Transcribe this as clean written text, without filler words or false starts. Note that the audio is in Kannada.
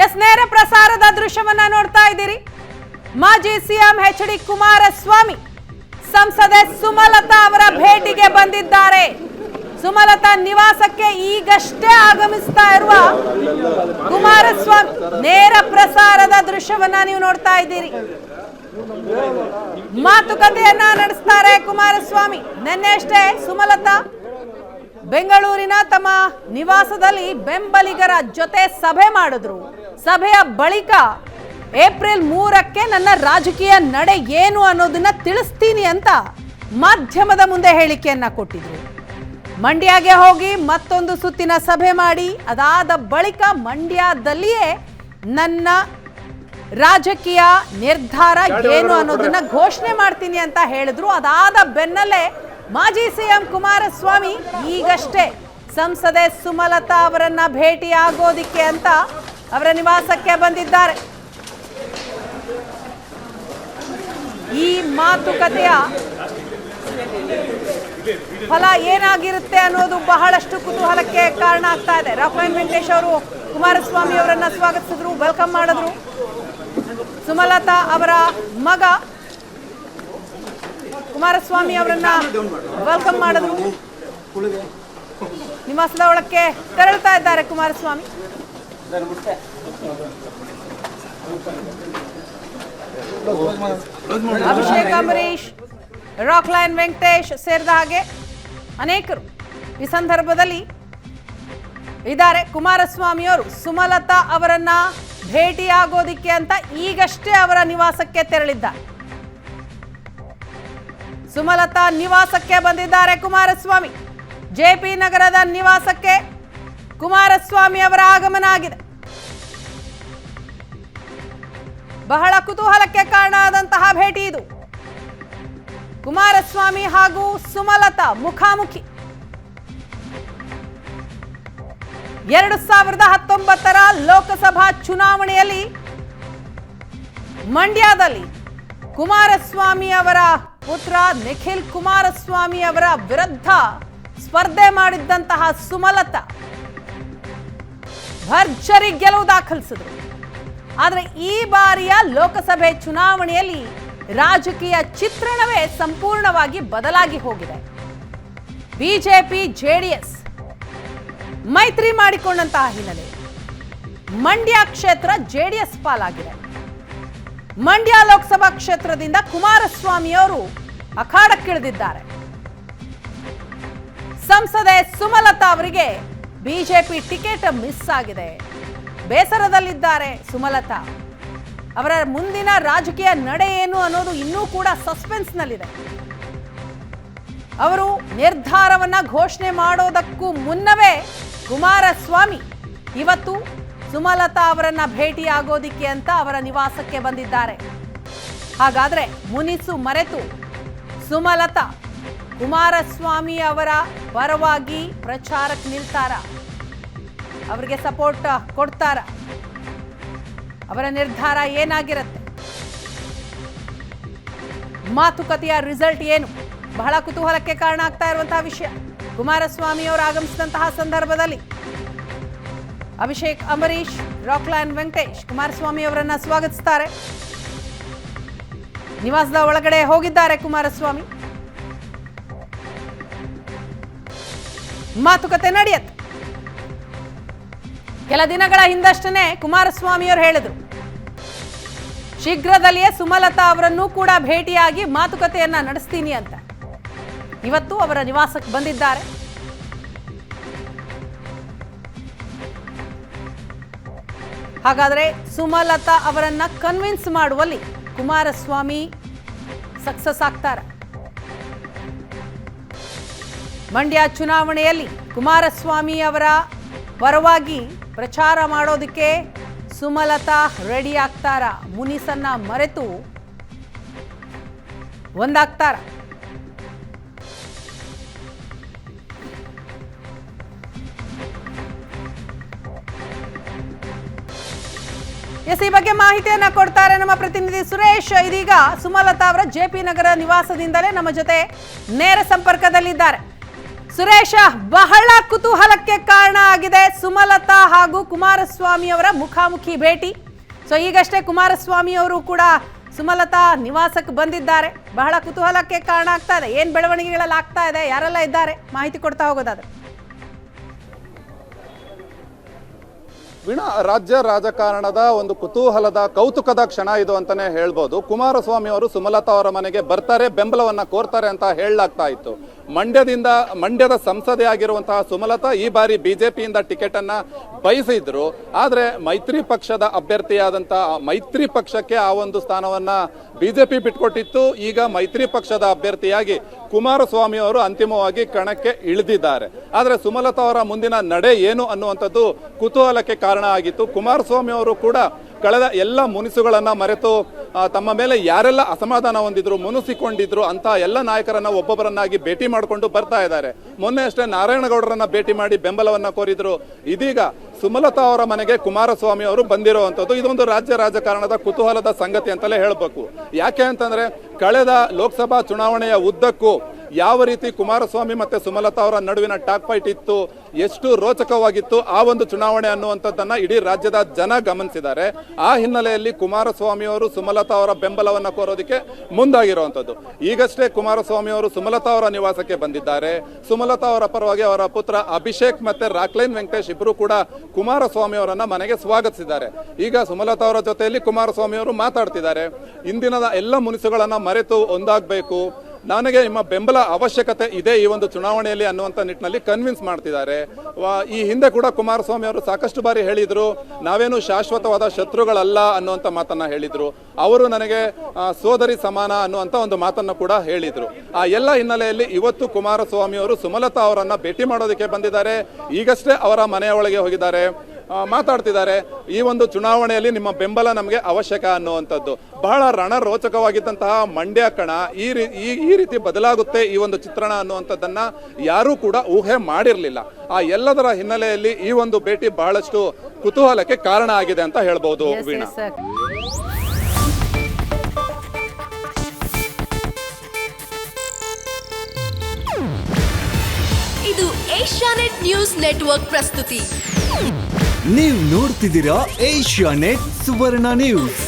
ಎಸ್ ನೇರ ಪ್ರಸಾರದ ದೃಶ್ಯವನ್ನ ನೋಡ್ತಾ ಇದ್ದೀರಿ. ಮಾಜಿ ಸಿಎಂ ಎಚ್.ಡಿ. ಕುಮಾರಸ್ವಾಮಿ ಸಂಸದೆ ಸುಮಲತಾ ಅವರ ಭೇಟಿಗೆ ಬಂದಿದ್ದಾರೆ. ಸುಮಲತಾ ನಿವಾಸಕ್ಕೆ ಈಗಷ್ಟೇ ಆಗಮಿಸ್ತಾ ಇರುವ ಕುಮಾರಸ್ವಾಮಿ ನೇರ ಪ್ರಸಾರದ ದೃಶ್ಯವನ್ನ ನೀವು ನೋಡ್ತಾ ಇದ್ದೀರಿ. ಮಾತುಕತೆಯನ್ನ ನಡೆಸ್ತಾರೆ ಕುಮಾರಸ್ವಾಮಿ. ನಿನ್ನೆ ಅಷ್ಟೇ ಸುಮಲತಾ ಬೆಂಗಳೂರಿನ ತಮ್ಮ ನಿವಾಸದಲ್ಲಿ ಬೆಂಬಲಿಗರ ಜೊತೆ ಸಭೆ ಮಾಡಿದ್ರು. ಸಭೆಯ ಬಳಿಕ ಏಪ್ರಿಲ್ 3ಕ್ಕೆ ನನ್ನ ರಾಜಕೀಯ ನಡೆ ಏನು ಅನ್ನೋದನ್ನ ತಿಳಿಸ್ತೀನಿ ಅಂತ ಮಾಧ್ಯಮದ ಮುಂದೆ ಹೇಳಿಕೆಯನ್ನ ಕೊಟ್ಟಿದ್ರು. ಮಂಡ್ಯಗೆ ಹೋಗಿ ಮತ್ತೊಂದು ಸುತ್ತಿನ ಸಭೆ ಮಾಡಿ ಅದಾದ ಬಳಿಕ ಮಂಡ್ಯದಲ್ಲಿಯೇ ನನ್ನ ರಾಜಕೀಯ ನಿರ್ಧಾರ ಏನು ಅನ್ನೋದನ್ನ ಘೋಷಣೆ ಮಾಡ್ತೀನಿ ಅಂತ ಹೇಳಿದ್ರು. ಅದಾದ ಬೆನ್ನಲ್ಲೇ ಮಾಜಿ ಸಿಎಂ ಕುಮಾರಸ್ವಾಮಿ ಈಗಷ್ಟೇ ಸಂಸದೆ ಸುಮಲತಾ ಅವರನ್ನ ಭೇಟಿ ಆಗೋದಿಕ್ಕೆ ಅಂತ ಅವರ ನಿವಾಸಕ್ಕೆ ಬಂದಿದ್ದಾರೆ. ಈ ಮಾತುಕತೆಯ ಫಲ ಏನಾಗಿರುತ್ತೆ ಅನ್ನೋದು ಬಹಳಷ್ಟು ಕುತೂಹಲಕ್ಕೆ ಕಾರಣ ಆಗ್ತಾ ಇದೆ. ರಾಕ್ಲೈನ್ ವೆಂಕಟೇಶ್ ಅವರು ಕುಮಾರಸ್ವಾಮಿ ಅವರನ್ನ ಸ್ವಾಗತಿಸಿದ್ರು, ವೆಲ್ಕಮ್ ಮಾಡಿದ್ರು. ಸುಮಲತಾ ಅವರ ಮಗ ಕುಮಾರಸ್ವಾಮಿ ಅವರನ್ನ ವೆಲ್ಕಮ್ ಮಾಡಿದ್ರು. ನಿವಾಸದ ಒಳಕ್ಕೆ ತೆರಳ್ತಾ ಇದ್ದಾರೆ ಕುಮಾರಸ್ವಾಮಿ. ಅಭಿಷೇಕ್ ಅಂಬರೀಶ್, ರಾಕ್ಲೈನ್ ವೆಂಕಟೇಶ್ ಸೇರಿದ ಹಾಗೆ ಅನೇಕರು ಈ ಸಂದರ್ಭದಲ್ಲಿ ಇದ್ದಾರೆ. ಕುಮಾರಸ್ವಾಮಿ ಅವರು ಸುಮಲತಾ ಅವರನ್ನ ಭೇಟಿಯಾಗೋದಿಕ್ಕೆ ಅಂತ ಈಗಷ್ಟೇ ಅವರ ನಿವಾಸಕ್ಕೆ ತೆರಳಿದ್ದಾರೆ. ಸುಮಲತಾ ನಿವಾಸಕ್ಕೆ ಬಂದಿದ್ದಾರೆ ಕುಮಾರಸ್ವಾಮಿ. ಜೆಪಿ ನಗರದ ನಿವಾಸಕ್ಕೆ ಕುಮಾರಸ್ವಾಮಿ ಅವರ ಆಗಮನ ಆಗಿದೆ. ಬಹಳ ಕುತೂಹಲಕ್ಕೆ ಕಾರಣ ಆದಂತಹ ಭೇಟಿ ಇದು. ಕುಮಾರಸ್ವಾಮಿ ಹಾಗೂ ಸುಮಲತಾ ಮುಖಾಮುಖಿ. 2019ರ ಲೋಕಸಭಾ ಚುನಾವಣೆಯಲ್ಲಿ ಮಂಡ್ಯದಲ್ಲಿ ಕುಮಾರಸ್ವಾಮಿ ಅವರ ಪುತ್ರ ನಿಖಿಲ್ ಕುಮಾರಸ್ವಾಮಿ ಅವರ ವಿರುದ್ಧ ಸ್ಪರ್ಧೆ ಮಾಡಿದ್ದಂತಹ ಸುಮಲತಾ ಭರ್ಜರಿ ಗೆಲುವು ದಾಖಲಿಸಿದರು. ಆದರೆ ಈ ಬಾರಿಯ ಲೋಕಸಭೆ ಚುನಾವಣೆಯಲ್ಲಿ ರಾಜಕೀಯ ಚಿತ್ರಣವೇ ಸಂಪೂರ್ಣವಾಗಿ ಬದಲಾಗಿ ಹೋಗಿದೆ. ಬಿಜೆಪಿ ಜೆಡಿಎಸ್ ಮೈತ್ರಿ ಮಾಡಿಕೊಂಡಂತಹ ಹಿನ್ನೆಲೆ ಮಂಡ್ಯ ಕ್ಷೇತ್ರ ಜೆಡಿಎಸ್ ಪಾಲಾಗಿದೆ. ಮಂಡ್ಯ ಲೋಕಸಭಾ ಕ್ಷೇತ್ರದಿಂದ ಕುಮಾರಸ್ವಾಮಿ ಅವರು ಅಖಾಡಕ್ಕಿಳಿದಿದ್ದಾರೆ. ಸಂಸದೆ ಸುಮಲತಾ ಅವರಿಗೆ ಬಿಜೆಪಿ ಟಿಕೆಟ್ ಮಿಸ್ ಆಗಿದೆ. ಬೇಸರದಲ್ಲಿದ್ದಾರೆ ಸುಮಲತಾ. ಅವರ ಮುಂದಿನ ರಾಜಕೀಯ ನಡೆ ಏನು ಅನ್ನೋದು ಇನ್ನೂ ಕೂಡ ಸಸ್ಪೆನ್ಸ್ನಲ್ಲಿದೆ. ಅವರು ನಿರ್ಧಾರವನ್ನ ಘೋಷಣೆ ಮಾಡೋದಕ್ಕೂ ಮುನ್ನವೇ ಕುಮಾರಸ್ವಾಮಿ ಇವತ್ತು ಸುಮಲತಾ ಅವರನ್ನ ಭೇಟಿಯಾಗೋದಿಕ್ಕೆ ಅಂತ ಅವರ ನಿವಾಸಕ್ಕೆ ಬಂದಿದ್ದಾರೆ. ಹಾಗಾದ್ರೆ ಮುನಿಸು ಮರೆತು ಸುಮಲತಾ ಕುಮಾರಸ್ವಾಮಿ ಅವರ ಪರವಾಗಿ ಪ್ರಚಾರಕ್ಕೆ ನಿಲ್ತಾರ? ಅವರಿಗೆ ಸಪೋರ್ಟ್ ಕೊಡ್ತಾರ? ಅವರ ನಿರ್ಧಾರ ಏನಾಗಿರುತ್ತೆ? ಮಾತುಕತೆಯ ರಿಸಲ್ಟ್ ಏನು? ಬಹಳ ಕುತೂಹಲಕ್ಕೆ ಕಾರಣ ಆಗ್ತಾ ಇರುವಂತಹ ವಿಷಯ. ಕುಮಾರಸ್ವಾಮಿ ಅವರು ಆಗಮಿಸಿದಂತಹ ಸಂದರ್ಭದಲ್ಲಿ ಅಭಿಷೇಕ್ ಅಂಬರೀಶ್, ರಾಕ್ಲೈನ್ ವೆಂಕಟೇಶ್ ಕುಮಾರಸ್ವಾಮಿ ಅವರನ್ನ ಸ್ವಾಗತಿಸ್ತಾರೆ. ನಿವಾಸದ ಒಳಗಡೆ ಹೋಗಿದ್ದಾರೆ ಕುಮಾರಸ್ವಾಮಿ. ಮಾತುಕತೆ ನಡೆಯುತ್ತೆ. ಕೆಲ ದಿನಗಳ ಹಿಂದಷ್ಟೇ ಕುಮಾರಸ್ವಾಮಿ ಅವರು ಹೇಳಿದ್ರು, ಶೀಘ್ರದಲ್ಲಿಯೇ ಸುಮಲತಾ ಅವರನ್ನು ಕೂಡ ಭೇಟಿಯಾಗಿ ಮಾತುಕತೆಯನ್ನ ನಡೆಸ್ತೀನಿ ಅಂತ. ಇವತ್ತು ಅವರ ನಿವಾಸಕ್ಕೆ ಬಂದಿದ್ದಾರೆ. ಹಾಗಾದ್ರೆ ಸುಮಲತಾ ಅವರನ್ನ ಕನ್ವಿನ್ಸ್ ಮಾಡುವಲ್ಲಿ ಕುಮಾರಸ್ವಾಮಿ ಸಕ್ಸಸ್ ಆಗ್ತಾರ? ಮಂಡ್ಯ ಚುನಾವಣೆಯಲ್ಲಿ ಕುಮಾರಸ್ವಾಮಿ ಅವರ ಪರವಾಗಿ ಪ್ರಚಾರ ಮಾಡೋದಕ್ಕೆ ಸುಮಲತಾ ರೆಡಿ ಆಗ್ತಾರ? ಮುನಿಸನ್ನ ಮರೆತು ಒಂದಾಗ್ತಾರ? ಎಸ್, ಈ ಬಗ್ಗೆ ಮಾಹಿತಿಯನ್ನ ಕೊಡ್ತಾರೆ ನಮ್ಮ ಪ್ರತಿನಿಧಿ ಸುರೇಶ್. ಇದೀಗ ಸುಮಲತಾ ಅವರ ಜೆಪಿ ನಗರ ನಿವಾಸದಿಂದಲೇ ನಮ್ಮ ಜೊತೆ ನೇರ ಸಂಪರ್ಕದಲ್ಲಿದ್ದಾರೆ. ಸುರೇಶ, ಬಹಳ ಕುತೂಹಲಕ್ಕೆ ಕಾರಣ ಆಗಿದೆ ಸುಮಲತಾ ಹಾಗೂ ಕುಮಾರಸ್ವಾಮಿ ಅವರ ಮುಖಾಮುಖಿ ಭೇಟಿ. ಸೊ ಈಗಷ್ಟೇ ಕುಮಾರಸ್ವಾಮಿ ಅವರು ಕೂಡ ಸುಮಲತಾ ನಿವಾಸಕ್ಕೆ ಬಂದಿದ್ದಾರೆ. ಬಹಳ ಕುತೂಹಲಕ್ಕೆ ಕಾರಣ ಆಗ್ತಾ ಇದೆ. ಏನ್ ಬೆಳವಣಿಗೆಗಳಲ್ಲಿ ಆಗ್ತಾ ಇದೆ, ಯಾರೆಲ್ಲ ಇದ್ದಾರೆ, ಮಾಹಿತಿ ಕೊಡ್ತಾ ಹೋಗೋದಾದ್ರೆ. ವೀಣಾ, ರಾಜ್ಯ ರಾಜಕಾರಣದ ಒಂದು ಕುತೂಹಲದ ಕೌತುಕದ ಕ್ಷಣ ಇದು ಅಂತಾನೆ ಹೇಳ್ಬೋದು. ಕುಮಾರಸ್ವಾಮಿ ಅವರು ಸುಮಲತಾ ಅವರ ಮನೆಗೆ ಬರ್ತಾರೆ, ಬೆಂಬಲವನ್ನ ಕೋರ್ತಾರೆ ಅಂತ ಹೇಳಲಾಗ್ತಾ ಇತ್ತು. ಮಂಡ್ಯದ ಸಂಸದೆ ಆಗಿರುವಂತಹ ಸುಮಲತಾ ಈ ಬಾರಿ ಬಿಜೆಪಿಯಿಂದ ಟಿಕೆಟ್ ಅನ್ನ ಬಯಸಿದ್ರು. ಆದ್ರೆ ಮೈತ್ರಿ ಪಕ್ಷದ ಅಭ್ಯರ್ಥಿಯಾದಂತಹ ಮೈತ್ರಿ ಪಕ್ಷಕ್ಕೆ ಆ ಒಂದು ಸ್ಥಾನವನ್ನ ಬಿಜೆಪಿ ಬಿಟ್ಕೊಟ್ಟಿತ್ತು. ಈಗ ಮೈತ್ರಿ ಪಕ್ಷದ ಅಭ್ಯರ್ಥಿಯಾಗಿ ಕುಮಾರಸ್ವಾಮಿ ಅವರು ಅಂತಿಮವಾಗಿ ಕಣಕ್ಕೆ ಇಳಿದಿದ್ದಾರೆ. ಆದ್ರೆ ಸುಮಲತಾ ಅವರ ಮುಂದಿನ ನಡೆ ಏನು ಅನ್ನುವಂಥದ್ದು ಕುತೂಹಲಕ್ಕೆ ಕಾರಣ ಆಗಿತ್ತು. ಕುಮಾರಸ್ವಾಮಿ ಅವರು ಕೂಡ ಕಳೆದ ಎಲ್ಲ ಮುನಿಸುಗಳನ್ನ ಮರೆತು ತಮ್ಮ ಮೇಲೆ ಯಾರೆಲ್ಲ ಅಸಮಾಧಾನ ಹೊಂದಿದ್ರು, ಮುನಿಸಿಕೊಂಡಿದ್ರು ಅಂತ ಎಲ್ಲ ನಾಯಕರನ್ನ ಒಬ್ಬೊಬ್ಬರನ್ನಾಗಿ ಭೇಟಿ ಮಾಡಿಕೊಂಡು ಬರ್ತಾ ಇದ್ದಾರೆ. ಮೊನ್ನೆ ಅಷ್ಟೇ ನಾರಾಯಣಗೌಡರನ್ನ ಭೇಟಿ ಮಾಡಿ ಬೆಂಬಲವನ್ನ ಕೋರಿದ್ರು. ಇದೀಗ ಸುಮಲತಾ ಅವರ ಮನೆಗೆ ಕುಮಾರಸ್ವಾಮಿ ಅವರು ಬಂದಿರುವಂತದ್ದು ಇದೊಂದು ರಾಜ್ಯ ರಾಜಕಾರಣದ ಕುತೂಹಲದ ಸಂಗತಿ ಅಂತಲೇ ಹೇಳಬೇಕು. ಯಾಕೆ ಅಂತಂದ್ರೆ ಕಳೆದ ಲೋಕಸಭಾ ಚುನಾವಣೆಯ ಉದ್ದಕ್ಕೂ ಯಾವ ರೀತಿ ಕುಮಾರಸ್ವಾಮಿ ಮತ್ತೆ ಸುಮಲತಾ ಅವರ ನಡುವಿನ ಟಾಕ್ ಫೈಟ್ ಇತ್ತು, ಎಷ್ಟು ರೋಚಕವಾಗಿತ್ತು ಆ ಒಂದು ಚುನಾವಣೆ ಅನ್ನುವಂಥದ್ದನ್ನ ಇಡೀ ರಾಜ್ಯದ ಜನ ಗಮನಿಸಿದ್ದಾರೆ. ಆ ಹಿನ್ನೆಲೆಯಲ್ಲಿ ಕುಮಾರಸ್ವಾಮಿ ಅವರು ಸುಮಲತಾ ಅವರ ಬೆಂಬಲವನ್ನ ಕೋರೋದಕ್ಕೆ ಮುಂದಾಗಿರುವಂತದ್ದು. ಈಗಷ್ಟೇ ಕುಮಾರಸ್ವಾಮಿ ಅವರು ಸುಮಲತಾ ಅವರ ನಿವಾಸಕ್ಕೆ ಬಂದಿದ್ದಾರೆ. ಸುಮಲತಾ ಅವರ ಪರವಾಗಿ ಅವರ ಪುತ್ರ ಅಭಿಷೇಕ್ ಮತ್ತೆ ರಾಕ್ಲೈನ್ ವೆಂಕಟೇಶ್ ಇಬ್ಬರು ಕೂಡ ಕುಮಾರಸ್ವಾಮಿ ಅವರನ್ನ ಮನೆಗೆ ಸ್ವಾಗತಿಸಿದ್ದಾರೆ. ಈಗ ಸುಮಲತಾ ಅವರ ಜೊತೆಯಲ್ಲಿ ಕುಮಾರಸ್ವಾಮಿ ಅವರು ಮಾತಾಡ್ತಿದ್ದಾರೆ. ಇಂದಿನ ಎಲ್ಲ ಮುನಿಸುಗಳನ್ನ ಮರೆತು ಒಂದಾಗಬೇಕು, ನನಗೆ ನಿಮ್ಮ ಬೆಂಬಲ ಅವಶ್ಯಕತೆ ಇದೆ ಈ ಒಂದು ಚುನಾವಣೆಯಲ್ಲಿ ಅನ್ನುವಂಥ ನಿಟ್ಟಿನಲ್ಲಿ ಕನ್ವಿನ್ಸ್ ಮಾಡ್ತಿದ್ದಾರೆ. ಈ ಹಿಂದೆ ಕೂಡ ಕುಮಾರಸ್ವಾಮಿ ಅವರು ಸಾಕಷ್ಟು ಬಾರಿ ಹೇಳಿದ್ರು, ನಾವೇನು ಶಾಶ್ವತವಾದ ಶತ್ರುಗಳಲ್ಲ ಅನ್ನುವಂಥ ಮಾತನ್ನ ಹೇಳಿದ್ರು. ಅವರು ನನಗೆ ಸೋದರಿ ಸಮಾನ ಅನ್ನುವಂಥ ಒಂದು ಮಾತನ್ನು ಕೂಡ ಹೇಳಿದ್ರು. ಆ ಎಲ್ಲ ಹಿನ್ನೆಲೆಯಲ್ಲಿ ಇವತ್ತು ಕುಮಾರಸ್ವಾಮಿ ಅವರು ಸುಮಲತಾ ಅವರನ್ನ ಭೇಟಿ ಮಾಡೋದಕ್ಕೆ ಬಂದಿದ್ದಾರೆ. ಈಗಷ್ಟೇ ಅವರ ಮನೆಯ ಒಳಗೆ ಹೋಗಿದ್ದಾರೆ, ಮಾತಾಡ್ತಿದ್ದಾರೆ. ಈ ಒಂದು ಚುನಾವಣೆಯಲ್ಲಿ ನಿಮ್ಮ ಬೆಂಬಲ ನಮಗೆ ಅವಶ್ಯಕ ಅನ್ನುವಂಥದ್ದು. ಬಹಳ ರಣರೋಚಕವಾಗಿದ್ದಂತಹ ಮಂಡ್ಯ ಕಣ ಈ ರೀತಿ ಬದಲಾಗುತ್ತೆ ಈ ಒಂದು ಚಿತ್ರಣ ಅನ್ನುವಂಥದ್ದನ್ನ ಯಾರೂ ಕೂಡ ಊಹೆ ಮಾಡಿರಲಿಲ್ಲ. ಆ ಎಲ್ಲದರ ಹಿನ್ನೆಲೆಯಲ್ಲಿ ಈ ಒಂದು ಭೇಟಿ ಬಹಳಷ್ಟು ಕುತೂಹಲಕ್ಕೆ ಕಾರಣ ಆಗಿದೆ ಅಂತ ಹೇಳ್ಬಹುದು. ವೀಣಾ, ಇದು ಏಷ್ಯಾನೆಟ್ ನ್ಯೂಸ್ ನೆಟ್ವರ್ಕ್ ಪ್ರಸ್ತುತಿ. ನೀವು ನೋಡ್ತಿದ್ದೀರಾ ಏಷ್ಯಾನೆಟ್ ಸುವರ್ಣ ನ್ಯೂಸ್.